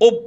ਉਹ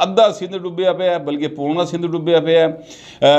ਅੱਧਾ ਸਿੰਧ ਡੁੱਬਿਆ ਪਿਆ, ਬਲਕਿ ਪੌਣਾ ਸਿੰਧ ਡੁੱਬਿਆ ਪਿਆ,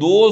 2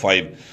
5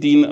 3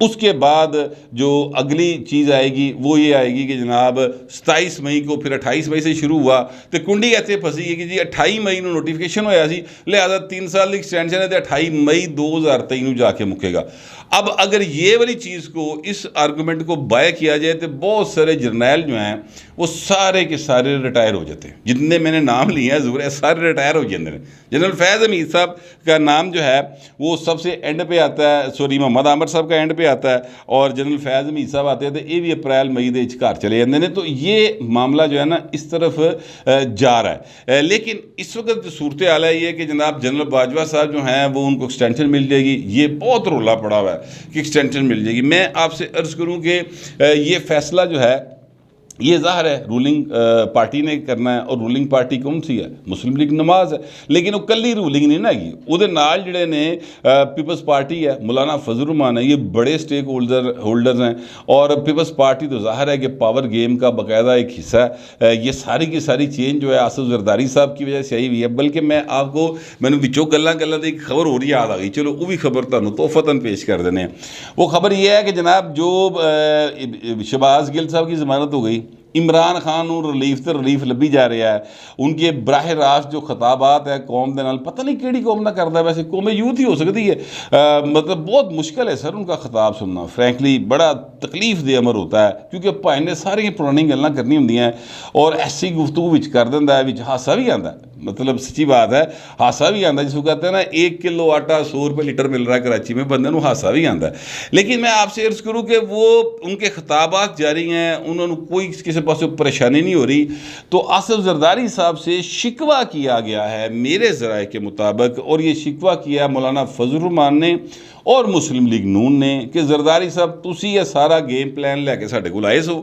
اس کے بعد جو اگلی چیز آئے گی وہ یہ آئے گی کہ جناب 27 مئی کو پھر 28 مئی سے شروع ہوا تو کنڈی ایسے پھسی ہے کہ جی 28 مئی نو نوٹیفکیشن ہویا سی، لہذا 3 سال کی ایکسٹینشن ہے تو 28 مئی 2023 نو جا کے مکے گا۔ اب اگر یہ والی چیز کو اس آرگومنٹ کو بائے کیا جائے تو بہت سارے جرنیل جو ہیں وہ سارے کے سارے ریٹائر ہو جاتے ہیں، جتنے میں نے نام لیے ہیں ضرور ہے سارے ریٹائر ہو جاتے ہیں۔ جنرل فیض حمید صاحب کا نام جو ہے وہ سب سے اینڈ پہ آتا ہے، سوری محمد عامر صاحب کا اینڈ پہ آتا ہے، اور جنرل فیض حمید صاحب آتے ہیں تو یہ بھی اپریل مئی دے گھر چلے جاتے ہیں۔ تو یہ معاملہ جو ہے نا اس طرف جا رہا ہے، لیکن اس وقت جو صورتحال ہے یہ ہے کہ جناب جنرل باجوہ صاحب جو ہیں وہ ان کو ایکسٹینشن مل جائے گی، یہ بہت رولا پڑا ہوا ہے کہ ایکسٹینشن مل جائے گی۔ میں آپ سے عرض کروں کہ یہ فیصلہ جو ہے یہ ظاہر ہے رولنگ پارٹی نے کرنا ہے، اور رولنگ پارٹی کون سی ہے؟ مسلم لیگ نواز ہے، لیکن وہ کلی رولنگ نہیں نہ گی، وہ جڑے نے پیپلز پارٹی ہے، مولانا فضل الرحمان ہے، یہ بڑے سٹیک ہولڈرز ہیں، اور پیپلز پارٹی تو ظاہر ہے کہ پاور گیم کا باقاعدہ ایک حصہ ہے۔ یہ ساری کی ساری چینج جو ہے آصف زرداری صاحب کی وجہ سے آئی ہوئی ہے، بلکہ میں نے بچوں گلاں ایک خبر ہو رہی یاد آ گئی، چلو وہ بھی خبر تمہیں توفتاً پیش کر دینے ہیں۔ وہ خبر یہ ہے کہ جناب جو شہباز گل صاحب کی ضمانت ہو گئی، عمران خان ریلیف لبھی جا رہا ہے، ان کے براہ راست جو خطابات ہے قوم دے نال، پتہ نہیں کیڑی قوم نہ کرتا ہے، ویسے قوم یوتھ ہی ہو سکتی ہے، مطلب بہت مشکل ہے سر ان کا خطاب سننا، فرینکلی بڑا تکلیف دہ امر ہوتا ہے، کیونکہ بھائی نے ساری پرانی گلاں کرنی ہوندی ہیں، اور ایسی گفتگو وچ کر دیندا ہے، وچ ہاسا بھی آندا ہے، مطلب سچی بات ہے ہاسا بھی آندا ہے، جس کو کہتے ہیں نا 1 کلو آٹا 100 روپے لیٹر مل رہا ہے کراچی میں، بندے نو ہاسا بھی آندا ہے۔ لیکن میں آپ سے عرض کروں کہ وہ ان کے خطابات جاری ہیں، انہوں نے کوئی کسی پاس پریشانی نہیں ہو رہی، تو آصف زرداری صاحب سے شکوہ کیا گیا ہے میرے ذرائع کے مطابق، اور یہ شکوہ کیا مولانا فضل الرحمان نے اور مسلم لیگ نون نے کہ زرداری صاحب تسی یہ سارا گیم پلان لے کے ساڈے کول آئے سو،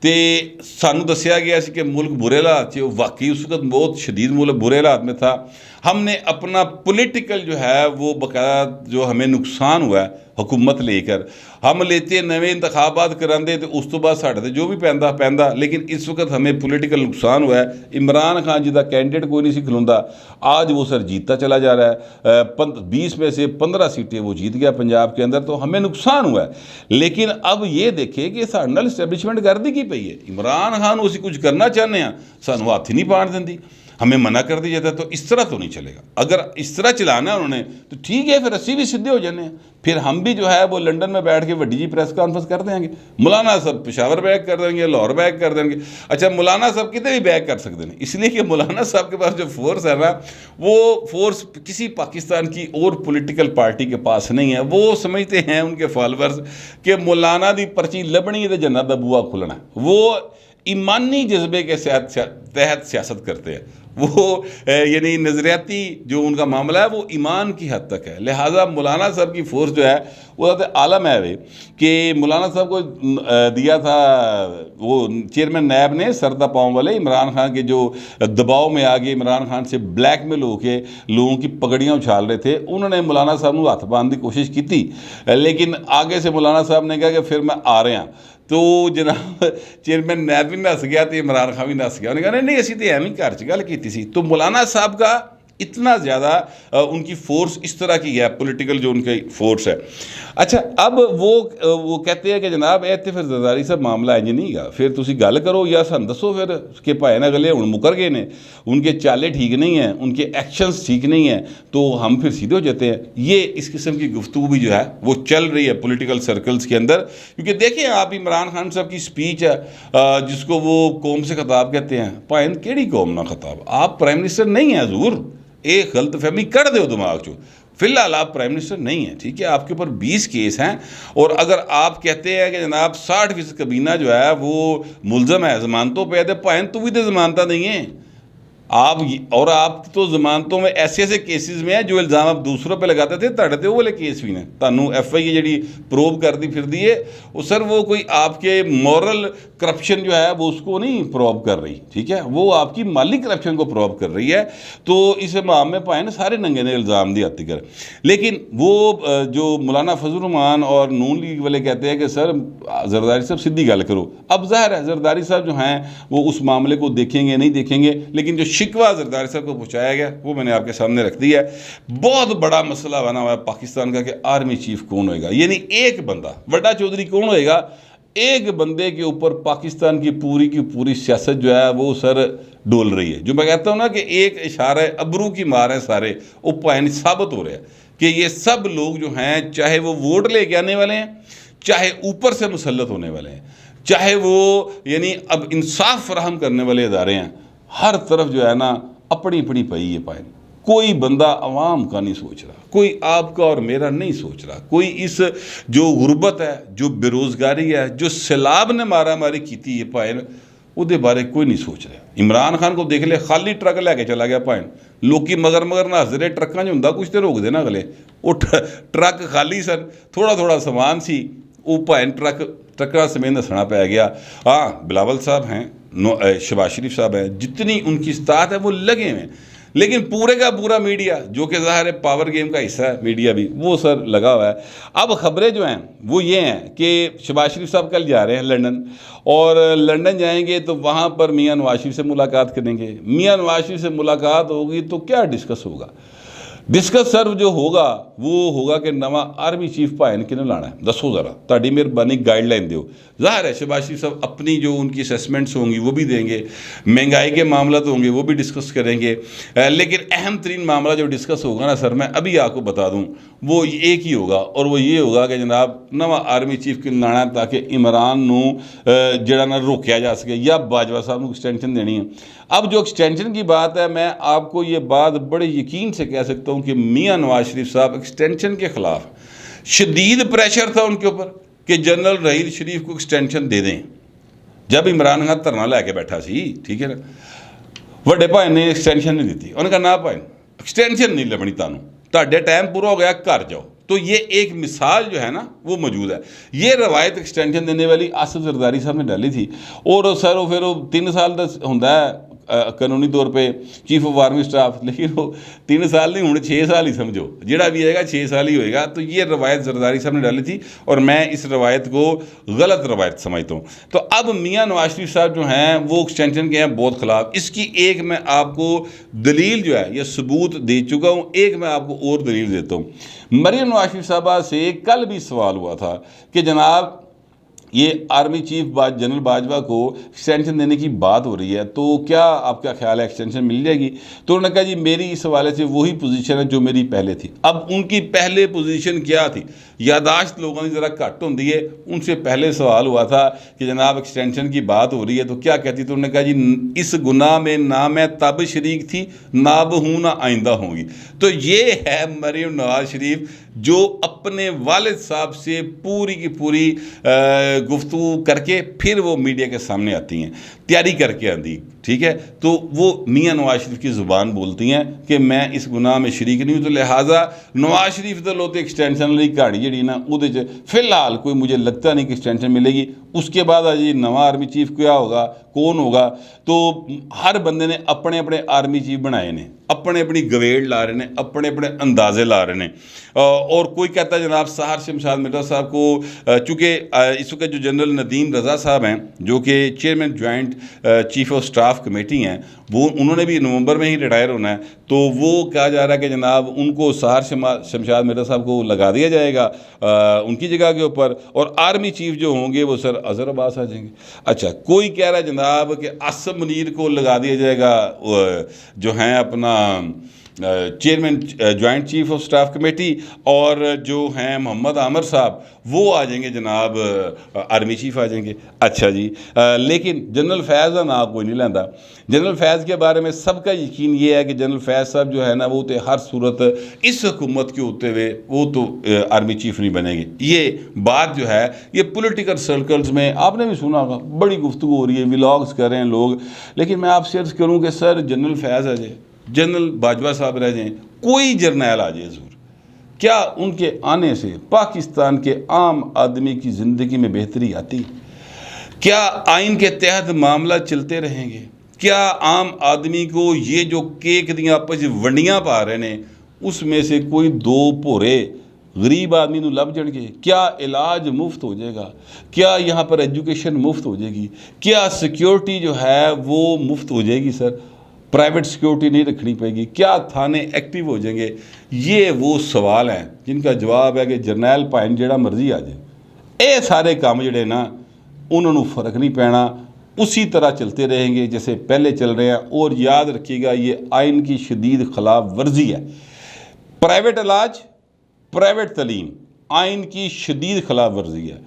تے سانو دسیا گیا سی کہ ملک برے حالات سے، واقعی اس وقت بہت شدید ملک برے حالات میں تھا، ہم نے اپنا پولیٹیکل جو ہے وہ باقاعدہ جو ہمیں نقصان ہوا ہے حکومت لے کر، ہم لیتے نوے انتخابات کراندے تو اس تو بعد ساڑھے تے جو بھی پیندا، لیکن اس وقت ہمیں پولیٹیکل نقصان ہوا ہے۔ عمران خان جدا کینڈیڈیٹ کوئی نہیں سی کھلوندا، آج وہ سر جیتتا چلا جا رہا ہے، 20 میں سے 15 سیٹیں وہ جیت گیا پنجاب کے اندر، تو ہمیں نقصان ہوا ہے۔ لیکن اب یہ دیکھیں کہ ساڈے نال اسٹیبلشمنٹ کر دی کی پئی ہے، عمران خان اسی کچھ کرنا چاہنے ہیں، سانو ہاتھ ہی نہیں پان دیندی، ہمیں منع کر دیا جاتا ہے، تو اس طرح تو نہیں چلے گا۔ اگر اس طرح چلانا ہے انہوں نے تو ٹھیک ہے، پھر اسی بھی سدھے ہو جانے ہیں، پھر ہم بھی جو ہے وہ لنڈن میں بیٹھ کے وڈی جی پریس کانفرنس کر دیں گے، مولانا صاحب پشاور بیک کر دیں گے، لاہور بیک کر دیں گے۔ اچھا مولانا صاحب کتنے بھی بیک کر سکتے ہیں، اس لیے کہ مولانا صاحب کے پاس جو فورس ہے نا، وہ فورس کسی پاکستان کی اور پولیٹیکل پارٹی کے پاس نہیں ہے۔ وہ سمجھتے ہیں ان کے فالورز کہ مولانا دی پرچی لبنی ہے تو جنت دا بوا کھلنا ہے، وہ ایمانی جذبے کے تحت سیاست کرتے ہیں، وہ یعنی نظریاتی جو ان کا معاملہ ہے وہ ایمان کی حد تک ہے۔ لہٰذا مولانا صاحب کی فورس جو ہے وہ عالم ہے کہ مولانا صاحب کو دیا تھا وہ چیئرمین نیب نے سردہ پاؤں والے، عمران خان کے جو دباؤ میں آگے عمران خان سے بلیک میل ہو کے لوگوں کی پگڑیاں اچھال رہے تھے، انہوں نے مولانا صاحب کو ہاتھ باندھ کی کوشش کی تھی، لیکن آگے سے مولانا صاحب نے کہا کہ پھر میں آ رہے ہیں، تو جناب چیئرمین نیب بھی نس گیا تو عمران خان بھی نس گیا، انہوں نے کہا نہیں اسی تو ایم ہی گھر چ گل کی سی۔ تو مولانا صاحب کا اتنا زیادہ ان کی فورس اس طرح کی ہے، پولیٹیکل جو ان کی فورس ہے۔ اچھا اب وہ کہتے ہیں کہ جناب اے پھر زرداری صاحب معاملہ انج نہیں گا، پھر تسی گل کرو یا سن دسو پھر کہ بھائی نہ گلے ہن مکر گئے نے، ان کے چالے ٹھیک نہیں ہیں، ان کے ایکشنز ٹھیک نہیں ہیں، تو ہم پھر سیدھے ہو جاتے ہیں۔ یہ اس قسم کی گفتگو بھی جو ہے وہ چل رہی ہے پولیٹیکل سرکلز کے اندر، کیونکہ دیکھیں آپ عمران خان صاحب کی سپیچ ہے جس کو وہ قوم سے خطاب کہتے ہیں، بھائی کیڑی قوم نہ خطاب، آپ پرائم منسٹر نہیں ہیں حضور، ایک غلط فہمی کر دو دماغ چو، فی الحال آپ پرائم منسٹر نہیں ہیں، ٹھیک ہے، آپ کے اوپر 20 کیس ہیں، اور اگر آپ کہتے ہیں کہ جناب 60% کابینہ جو ہے وہ ملزم ہے ضمانتوں پہ، تو پائن تو بھی تو ضمانتیں نہیں ہیں آپ تو ضمانتوں میں ایسے کیسز میں ہیں جو الزام آپ دوسروں پہ لگاتے تھے، تڑے وہ والے کیس بھی ہیں، تانوں ایف آئی اے جڑی پروب کر دی پھر دی ہے وہ سر وہ کوئی آپ کے مورل کرپشن جو ہے وہ اس کو نہیں پروب کر رہی، ٹھیک ہے، وہ آپ کی مالی کرپشن کو پروب کر رہی ہے، تو اس معاملے میں پائیں سارے ننگے نے الزام دی آتی کر۔ لیکن وہ جو مولانا فضل الرحمان اور نون لیگ والے کہتے ہیں کہ سر زرداری صاحب سیدھی گل کرو، اب ظاہر ہے زرداری صاحب جو ہیں وہ اس معاملے کو دیکھیں گے نہیں دیکھیں گے، لیکن جو شکوہ زرداری صاحب کو پہنچایا گیا وہ میں نے آپ کے سامنے رکھ دیا ہے۔ بہت بڑا مسئلہ بنا ہوا ہے پاکستان کا کہ آرمی چیف کون ہوئے گا، یعنی ایک بندہ وڈا چودھری کون ہوئے گا، ایک بندے کے اوپر پاکستان کی پوری سیاست جو ہے وہ سر ڈول رہی ہے۔ جو میں کہتا ہوں نا کہ ایک اشارہ ابرو کی مار ہے سارے، وہ پوائنٹ ثابت ہو رہے ہیں کہ یہ سب لوگ جو ہیں چاہے وہ ووٹ لے کے آنے والے ہیں، چاہے اوپر سے مسلط ہونے والے ہیں، چاہے وہ یعنی اب انصاف فراہم کرنے والے ادارے ہیں، ہر طرف جو ہے نا اپنی اپنی پئی ہے پائن۔ کوئی بندہ عوام کا نہیں سوچ رہا، کوئی آپ کا اور میرا نہیں سوچ رہا، کوئی اس جو غربت ہے، جو بے روزگاری ہے، جو سیلاب نے مارا ماری کیتی ہے پائن، وہ دے بارے کوئی نہیں سوچ رہا۔ عمران خان کو دیکھ لے خالی ٹرک لے کے چلا گیا پائن، لوکی مگر نہ حضرے ٹرکاں جو ہوں کچھ تو روک دینا اگلے، وہ ٹرک خالی سن، تھوڑا سامان سی، وہ پائن ٹرکاں سمیت نسنا پہ گیا۔ ہاں بلاول صاحب ہیں، شہباز شریف صاحب ہیں، جتنی ان کی استطاعت ہے وہ لگے ہوئے ہیں، لیکن پورے کا پورا میڈیا جو کہ ظاہر ہے پاور گیم کا حصہ ہے میڈیا بھی، وہ سر لگا ہوا ہے۔ اب خبریں جو ہیں وہ یہ ہیں کہ شہباز شریف صاحب کل جا رہے ہیں لنڈن، اور لنڈن جائیں گے تو وہاں پر میاں نواز شریف سے ملاقات کریں گے۔ میاں نواز شریف سے ملاقات ہوگی تو کیا ڈسکس ہوگا؟ ڈسکس سر جو ہوگا وہ ہوگا کہ نواں آرمی چیف پائن کنے لانا ہے، دسو ذرا تاڑی مہربانی گائیڈ لائن دیو۔ ظاہر ہے شہباز شریف صاحب اپنی جو ان کی اسیسمنٹس ہوں گی وہ بھی دیں گے، مہنگائی کے معاملات ہوں گے وہ بھی ڈسکس کریں گے، لیکن اہم ترین معاملہ جو ڈسکس ہوگا نا سر، میں ابھی آپ کو بتا دوں، وہ ایک ہی ہوگا، اور وہ یہ ہوگا کہ جناب نواں آرمی چیف کنے لانا ہے تاکہ عمران نو جڑا نہ روکیا جا سکے، یا باجوہ صاحب نو ایکسٹینشن دینی ہے۔ اب جو ایکسٹینشن کی بات ہے، میں آپ کو یہ بات بڑے یقین سے کہہ سکتا ہوں کہ میاں نواز شریف صاحب ایکسٹینشن کے خلاف، شدید پریشر تھا ان کے اوپر کہ جنرل رحیل شریف کو ایکسٹینشن دے دیں۔ جب عمران خان دھرنا لے کے بیٹھا سی، ٹھیک ہے نا، وڈے بھائی نے ایکسٹینشن نہیں دیتی، انہوں نے کہا نا بھائی ایکسٹینشن نہیں لبنی تانوں، تاڑے ٹائم پورا ہو گیا گھر جاؤ۔ تو یہ ایک مثال جو ہے نا وہ موجود ہے۔ یہ روایت ایکسٹینشن دینے والی آصف زرداری صاحب نے ڈالی تھی، اور سر وہ پھر وہ 3 سال دا ہوندہ ہے قانونی طور پہ چیف آف آرمی سٹاف، لیکن وہ 3 سال نہیں ہونے 6 سال ہی سمجھو، جڑا بھی آئے گا 6 سال ہی ہوئے گا۔ تو یہ روایت زرداری صاحب نے ڈالی تھی، اور میں اس روایت کو غلط روایت سمجھتا ہوں۔ تو اب میاں نواز شریف صاحب جو ہیں وہ ایکسٹینشن کے ہیں بہت خلاف۔ اس کی ایک میں آپ کو دلیل جو ہے یہ ثبوت دے چکا ہوں، ایک میں آپ کو اور دلیل دیتا ہوں۔ مریم نواز شریف صاحبہ سے کل بھی سوال ہوا تھا کہ جناب یہ آرمی چیف جنرل باجوہ کو ایکسٹینشن دینے کی بات ہو رہی ہے، تو کیا آپ کا خیال ہے ایکسٹینشن مل جائے گی؟ تو انہوں نے کہا جی میری اس حوالے سے وہی پوزیشن ہے جو میری پہلے تھی۔ اب ان کی پہلے پوزیشن کیا تھی؟ یاداشت لوگوں کی ذرا گھٹ ہوتی ہے، ان سے پہلے سوال ہوا تھا کہ جناب ایکسٹینشن کی بات ہو رہی ہے تو کیا کہتی؟ تو انہوں نے کہا جی اس گناہ میں نہ میں تب شریک تھی، نہ اب ہوں، نہ آئندہ ہوں گی۔ تو یہ ہے مریم نواز شریف جو اپنے والد صاحب سے پوری کی پوری گفتگو کر کے پھر وہ میڈیا کے سامنے آتی ہیں، تیاری کر کے آتی، ٹھیک ہے؟ تو وہ میاں نواز شریف کی زبان بولتی ہیں کہ میں اس گناہ میں شریک نہیں ہوں، تو لہٰذا نواز شریف تو لوتے ایکسٹینشن لی گاڑی جڑی نا وہ فی الحال کوئی مجھے لگتا نہیں کہ ایکسٹینشن ملے گی۔ اس کے بعد آجی نواں آرمی چیف کیا ہوگا، کون ہوگا؟ تو ہر بندے نے اپنے اپنے آرمی چیف بنائے نے، اپنے اپنی گویڑ لا رہے ہیں، اپنے اپنے اندازے لا رہے ہیں، اور کوئی کہتا ہے جناب سہار شمشاد مرزا صاحب کو، چونکہ اس وقت جو جنرل ندیم رضا صاحب ہیں جو کہ chairman joint chief of staff committee ہیں، وہ انہوں نے بھی نومبر میں ہی ریٹائر ہونا ہے، تو وہ کہا جا رہا ہے کہ جناب ان کو سہار شمشاد مرزا صاحب کو لگا دیا جائے گا ان کی جگہ کے اوپر، اور آرمی چیف جو ہوں گے وہ سر اظہر عباس آ جائیں گے۔ اچھا کوئی کہہ رہا ہے جناب کہ عاصم منیر کو لگا دیا جائے گا جو ہیں اپنا chairman joint chief of staff committee, اور جو ہیں محمد عامر صاحب وہ آ جائیں گے جناب آرمی چیف آ جائیں گے۔ اچھا جی، لیکن جنرل فیض کا نام کوئی نہیں لینا۔ جنرل فیض کے بارے میں سب کا یقین یہ ہے کہ جنرل فیض صاحب جو ہے نا وہ تو ہر صورت اس حکومت کے ہوتے ہوئے وہ تو آرمی چیف نہیں بنے گی۔ یہ بات جو ہے یہ پولیٹیکل سرکلز میں آپ نے بھی سنا ہوگا، بڑی گفتگو ہو رہی ہے، ولاگز کر رہے ہیں لوگ، لیکن میں آپ سے عرض کروں کہ سر جنرل فیض آ جائے، جنرل باجوہ صاحب رہ جائیں، کوئی جرنیل آ جائے ضرور، کیا ان کے آنے سے پاکستان کے عام آدمی کی زندگی میں بہتری آتی؟ کیا آئین کے تحت معاملہ چلتے رہیں گے؟ کیا عام آدمی کو یہ جو کیک دیاں آپس ونڈیاں پا رہے ہیں اس میں سے کوئی 2 پورے غریب آدمی نو لب جڑ گے؟ کیا علاج مفت ہو جائے گا؟ کیا یہاں پر ایجوکیشن مفت ہو جائے گی؟ کیا سیکیورٹی جو ہے وہ مفت ہو جائے گی؟ سر پرائیویٹ سیکیورٹی نہیں رکھنی پڑے گی، کیا تھانے ایکٹیو ہو جائیں گے؟ یہ وہ سوال ہیں جن کا جواب ہے کہ جرنیل پائن جڑا مرضی آ جائے، اے سارے کام جڑے نا انہوں نے فرق نہیں پینا، اسی طرح چلتے رہیں گے جیسے پہلے چل رہے ہیں۔ اور یاد رکھیے گا یہ آئین کی شدید خلاف ورزی ہے۔ پرائیویٹ علاج، پرائیویٹ تعلیم آئین کی شدید خلاف ورزی ہے،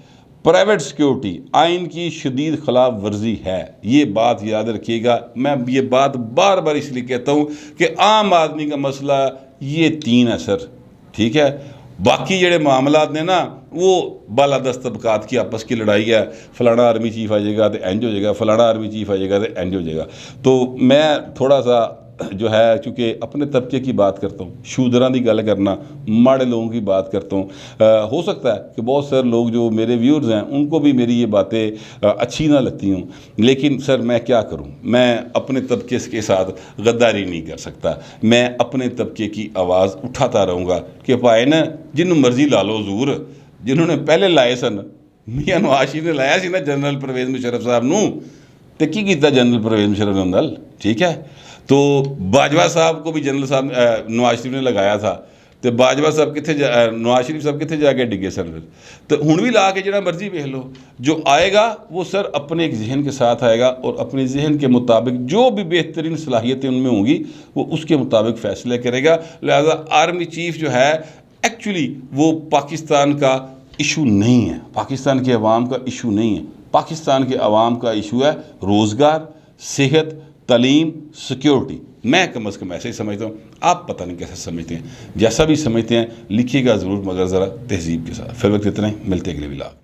پرائیویٹ سیکیورٹی آئین کی شدید خلاف ورزی ہے، یہ بات یاد رکھیے گا۔ میں یہ بات بار بار اس لیے کہتا ہوں کہ عام آدمی کا مسئلہ یہ تین ہے سر، ٹھیک ہے؟ باقی جڑے معاملات نے نا وہ بالادست طبقات کی آپس کی لڑائی ہے، فلانا آرمی چیف آ جائے گا تو اینج ہو جائے گا، فلانا آرمی چیف آ جائے گا تو اینج ہو جائے گا۔ تو میں تھوڑا سا جو ہے چونکہ اپنے طبقے کی بات کرتا ہوں، شودراں دی گل کرنا، ماڑے لوگوں کی بات کرتا ہوں، ہو سکتا ہے کہ بہت سارے لوگ جو میرے ویورز ہیں ان کو بھی میری یہ باتیں اچھی نہ لگتی ہوں، لیکن سر میں کیا کروں؟ میں اپنے طبقے کے ساتھ غداری نہیں کر سکتا، میں اپنے طبقے کی آواز اٹھاتا رہوں گا کہ بھائی نا جنہوں مرضی لا لو حضور، جنہوں نے پہلے لائے سن، میاں نواز شریف نے لایا سی نا جنرل پرویز مشرف صاحب نو، تے کی کیتا جنرل پرویز مشرف نے نال، ٹھیک ہے؟ تو باجوہ صاحب کو بھی جنرل صاحب نواز شریف نے لگایا تھا، تو باجوہ صاحب نواز شریف صاحب کتنے جا کے ڈگے سر؟ تو ہن بھی لا کے جڑا مرضی ویکھ لو، جو آئے گا وہ سر اپنے ایک ذہن کے ساتھ آئے گا اور اپنے ذہن کے مطابق جو بھی بہترین صلاحیتیں ان میں ہوں گی وہ اس کے مطابق فیصلے کرے گا۔ لہذا آرمی چیف جو ہے ایکچولی وہ پاکستان کا ایشو نہیں ہے، پاکستان کے عوام کا ایشو نہیں ہے، پاکستان کے عوام کا ایشو ہے روزگار، صحت، تعلیم، سیکیورٹی۔ میں کم از کم ایسے ہی سمجھتا ہوں، آپ پتہ نہیں کیسے سمجھتے ہیں، جیسا بھی سمجھتے ہیں لکھیے گا ضرور مگر ذرا تہذیب کے ساتھ۔ فی الوقت اتنا ہی، ملتے اگلے ولاگ۔